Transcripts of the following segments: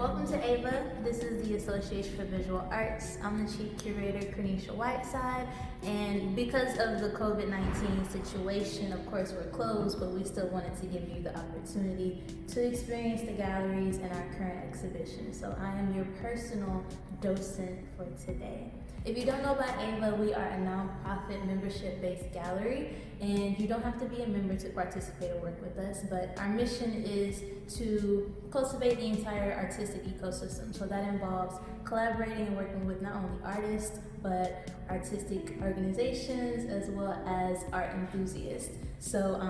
Welcome to AVA. This is the Association for Visual Arts. I'm the Chief Curator, Kreneshia Whiteside, and because of the COVID-19 situation, of course we're closed, but we still wanted to give you the opportunity to experience the galleries in our current exhibition. So I am your personal docent for today. If you don't know about AVA, we are a nonprofit membership-based gallery, and you don't have to be a member to participate or work with us, but our mission is to cultivate the entire artistic ecosystem. So that involves collaborating and working with not only artists, but artistic organizations as well as art enthusiasts. So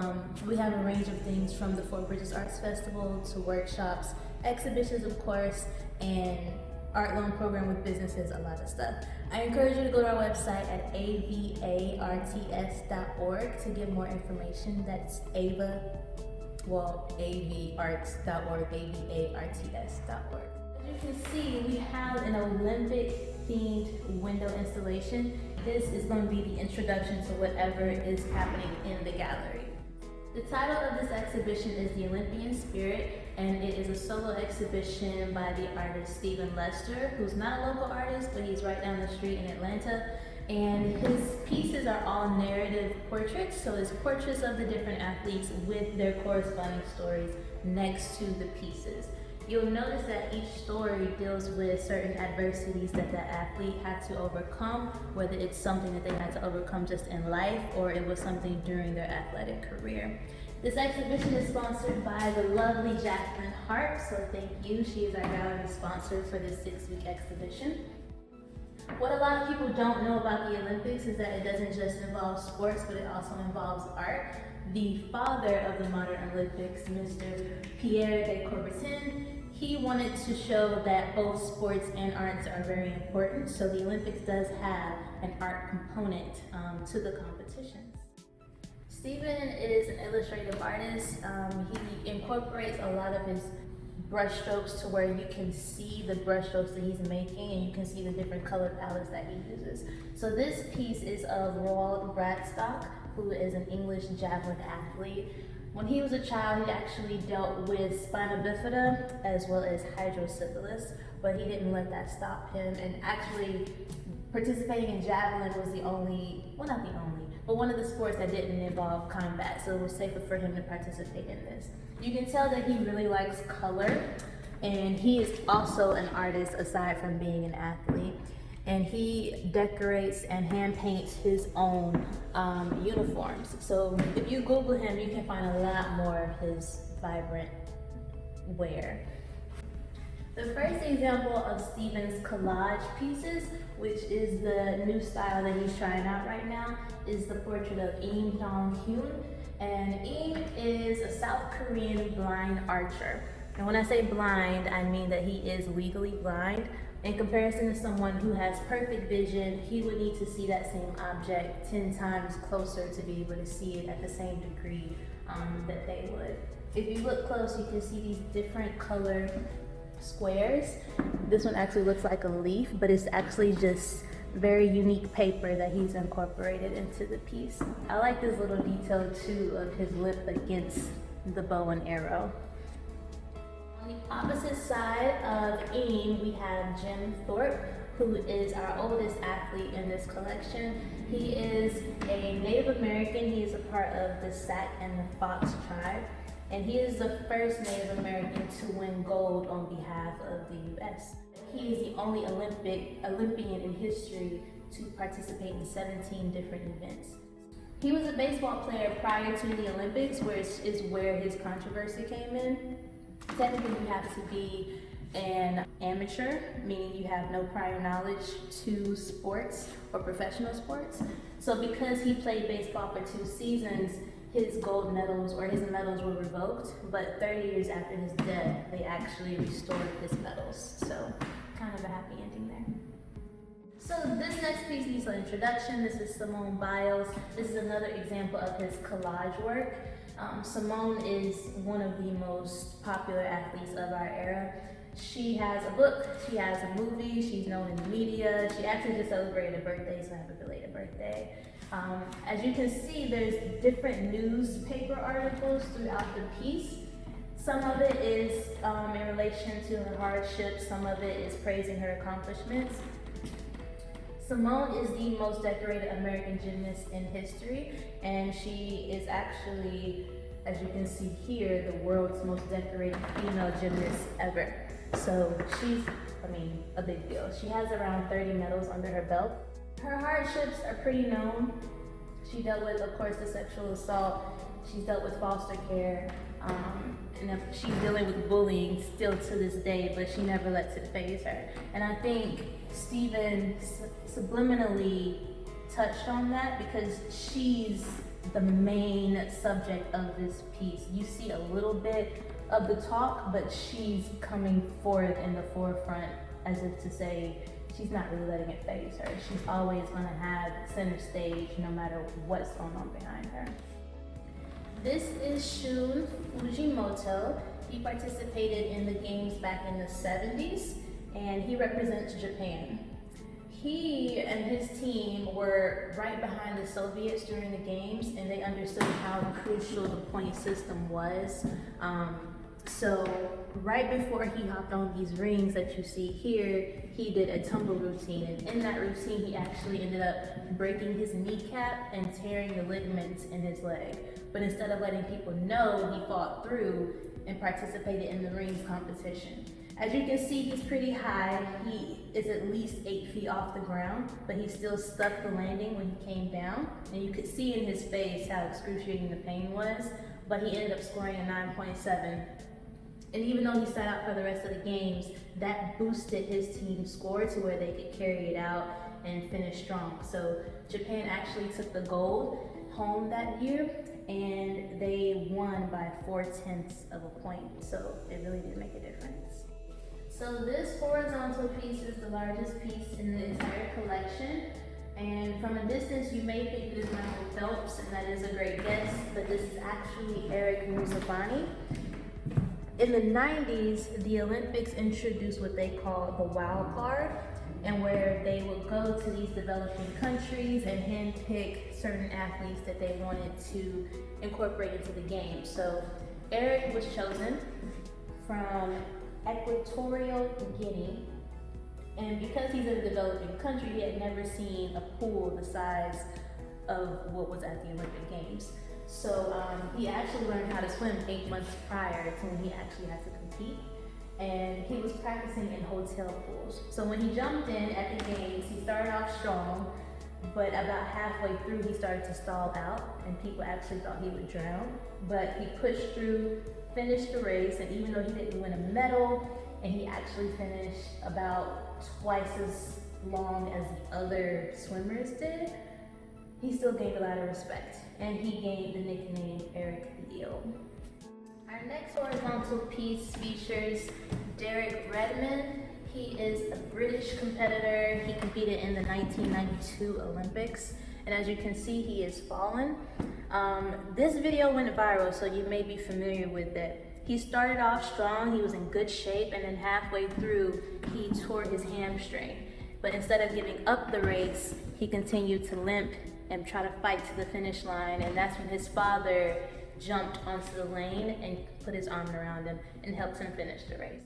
we have a range of things from the Fort Bridges Arts Festival to workshops, exhibitions of course, and art loan program with businesses, a lot of stuff. I encourage you to go to our website at avarts.org to get more information. That's avarts.org, avarts.org. As you can see, we have an Olympic themed window installation. This is going to be the introduction to whatever is happening in the gallery. The title of this exhibition is The Olympian Spirit, and it is a solo exhibition by the artist Stephen Lester, who's not a local artist, but he's right down the street in Atlanta. And his pieces are all narrative portraits, so it's portraits of the different athletes with their corresponding stories next to the pieces. You'll notice that each story deals with certain adversities that the athlete had to overcome, whether it's something that they had to overcome just in life or it was something during their athletic career. This exhibition is sponsored by the lovely Jacqueline Hart, so thank you. She is our gallery sponsor for this 6-week exhibition. What a lot of people don't know about the Olympics is that it doesn't just involve sports, but it also involves art. The father of the modern Olympics, Mr. Pierre de Coubertin, he wanted to show that both sports and arts are very important, so the Olympics does have an art component to the competitions. Stephen is an illustrative artist. He incorporates a lot of his brushstrokes to where you can see the brushstrokes that he's making and you can see the different color palettes that he uses. So this piece is of Roald Bradstock, who is an English javelin athlete. When he was a child, he actually dealt with spina bifida as well as hydrocephalus, but he didn't let that stop him. And actually, participating in javelin was the only, well not the only, but one of the sports that didn't involve combat, so it was safer for him to participate in this. You can tell that he really likes color, and he is also an artist aside from being an athlete. And he decorates and hand paints his own uniforms. So if you Google him, you can find a lot more of his vibrant wear. The first example of Stephen's collage pieces, which is the new style that he's trying out right now, is the portrait of Im Jong-hyun. And Im is a South Korean blind archer. And when I say blind, I mean that he is legally blind. In comparison to someone who has perfect vision, he would need to see that same object 10 times closer to be able to see it at the same degree that they would. If you look close, you can see these different color squares. This one actually looks like a leaf, but it's actually just very unique paper that he's incorporated into the piece. I like this little detail too of his lip against the bow and arrow. On the opposite side of Im, we have Jim Thorpe, who is our oldest athlete in this collection. He is a Native American. He is a part of the Sac and the Fox tribe, and he is the first Native American to win gold on behalf of the U.S. He is the only Olympian in history to participate in 17 different events. He was a baseball player prior to the Olympics, which is where his controversy came in. Technically, you have to be an amateur, meaning you have no prior knowledge to sports or professional sports. So because he played baseball for 2 seasons, his gold medals or his medals were revoked, but 30 years after his death, they actually restored his medals. So kind of a happy ending there. So this next piece needs an introduction. This is Simone Biles. This is another example of his collage work. Simone is one of the most popular athletes of our era. She has a book, she has a movie, she's known in the media. She actually just celebrated a birthday, so happy belated birthday. As you can see, there's different newspaper articles throughout the piece. Some of it is in relation to her hardships, some of it is praising her accomplishments. Simone is the most decorated American gymnast in history, and she is actually, as you can see here, the world's most decorated female gymnast ever. So she's, a big deal. She has around 30 medals under her belt. Her hardships are pretty known. She dealt with, of course, the sexual assault. She's dealt with foster care. And she's dealing with bullying still to this day, but she never lets it faze her. And I think Stephen subliminally touched on that because she's the main subject of this piece. You see a little bit of the talk, but she's coming forth in the forefront as if to say she's not really letting it faze her. She's always gonna have center stage no matter what's going on behind her. This is Shun Fujimoto. He participated in the games back in the 70s, and he represents Japan. He and his team were right behind the Soviets during the games, and they understood how crucial the point system was. So right before he hopped on these rings that you see here, he did a tumble routine, and in that routine he actually ended up breaking his kneecap and tearing the ligaments in his leg. But instead of letting people know, he fought through and participated in the rings competition. As you can see, he's pretty high. He is at least 8 feet off the ground, but he still stuck the landing when he came down. And you could see in his face how excruciating the pain was, but he ended up scoring a 9.7. And even though he sat out for the rest of the games, that boosted his team's score to where they could carry it out and finish strong. So Japan actually took the gold home that year, and they won by 4/10 of a point. So it really did make a difference. So this horizontal piece is the largest piece in the entire collection. And from a distance, you may think it is Michael Phelps, and that is a great guess, but this is actually Eric Musabani. In the 90s, the Olympics introduced what they call the wild card, and where they would go to these developing countries and handpick certain athletes that they wanted to incorporate into the game. So Eric was chosen from Equatorial Guinea, and because he's in a developing country, he had never seen a pool the size of what was at the Olympic Games. So he actually learned how to swim 8 months prior to when he actually had to compete. And he was practicing in hotel pools. So when he jumped in at the games, he started off strong, but about halfway through he started to stall out, and people actually thought he would drown. But he pushed through, finished the race, and even though he didn't win a medal, and he actually finished about twice as long as the other swimmers did, he still gained a lot of respect, and he gained the nickname Eric the Eel. Our next horizontal piece features Derek Redmond. He is a British competitor. He competed in the 1992 Olympics, and as you can see, he is fallen. This video went viral, so you may be familiar with it. He started off strong, he was in good shape, and then halfway through, he tore his hamstring. But instead of giving up the race, he continued to limp and try to fight to the finish line, and that's when his father jumped onto the lane and put his arm around him and helped him finish the race.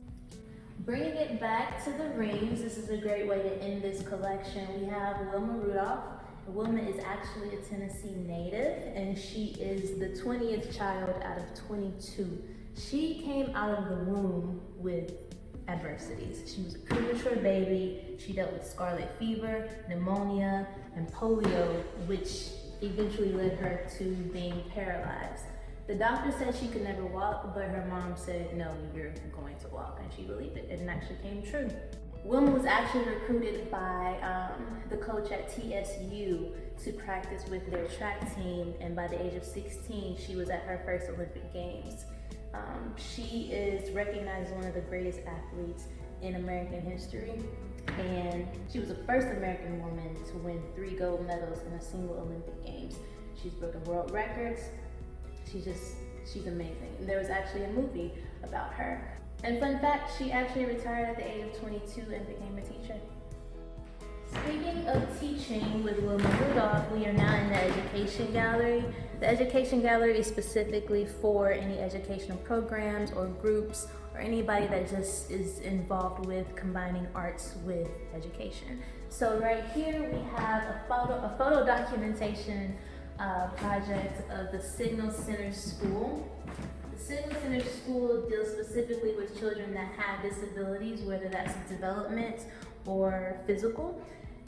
Bringing it back to the rings, this is a great way to end this collection. We have Wilma Rudolph. Wilma is actually a Tennessee native, and she is the 20th child out of 22. She came out of the womb with adversities. She was a premature baby. She dealt with scarlet fever, pneumonia, and polio, which eventually led her to being paralyzed. The doctor said she could never walk, but her mom said, no, you're going to walk, and she believed it, and it actually came true. Wilma was actually recruited by the coach at TSU to practice with their track team, and by the age of 16, she was at her first Olympic Games. She is recognized as one of the greatest athletes in American history, and she was the first American woman to win 3 gold medals in a single Olympic Games. She's broken world records. She's amazing. And there was actually a movie about her. And fun fact, she actually retired at the age of 22 and became a teacher. Speaking of teaching with Wilma Rudolph, we are now in the Education Gallery. The Education Gallery is specifically for any educational programs or groups or anybody that just is involved with combining arts with education. So right here we have a photo documentation project of the Signal Centers School. The Signal Centers School deals specifically with children that have disabilities, whether that's development or physical.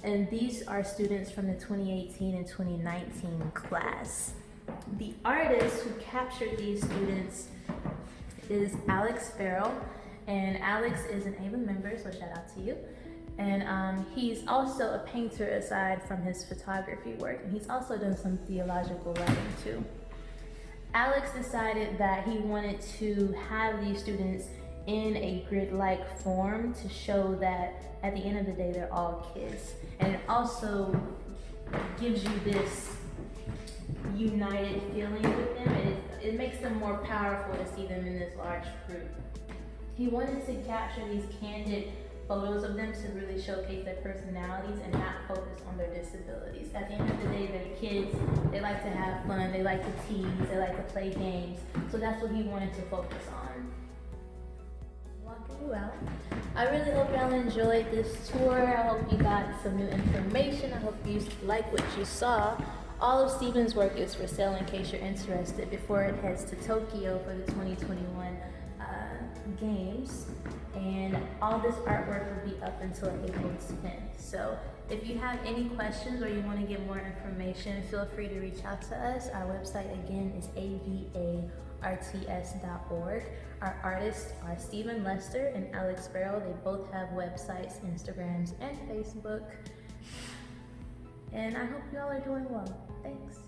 And these are students from the 2018 and 2019 class. The artist who captured these students is Farrell, and Alex is an AVA member, so shout out to you. And he's also a painter aside from his photography work, and he's also done some theological writing too. Alex decided that he wanted to have these students in a grid-like form to show that at the end of the day they're all kids, and it also gives you this united feeling with them. It makes them more powerful to see them in this large group. He wanted to capture these candid photos of them to really showcase their personalities and not focus on their disabilities. At the end of the day, they're kids, they like to have fun, they like to tease, they like to play games, so that's what he wanted to focus on. Walking you out. I really hope y'all enjoyed this tour. I hope you got some new information. I hope you like what you saw. All of Stephen's work is for sale in case you're interested before it heads to Tokyo for the 2021 games. And all this artwork will be up until April 10th. So if you have any questions or you want to get more information, feel free to reach out to us. Our website again is avarts.org. Our artists are Stephen Lester and Alex Farrell. They both have websites, Instagrams, and Facebook. And I hope you all are doing well. Thanks.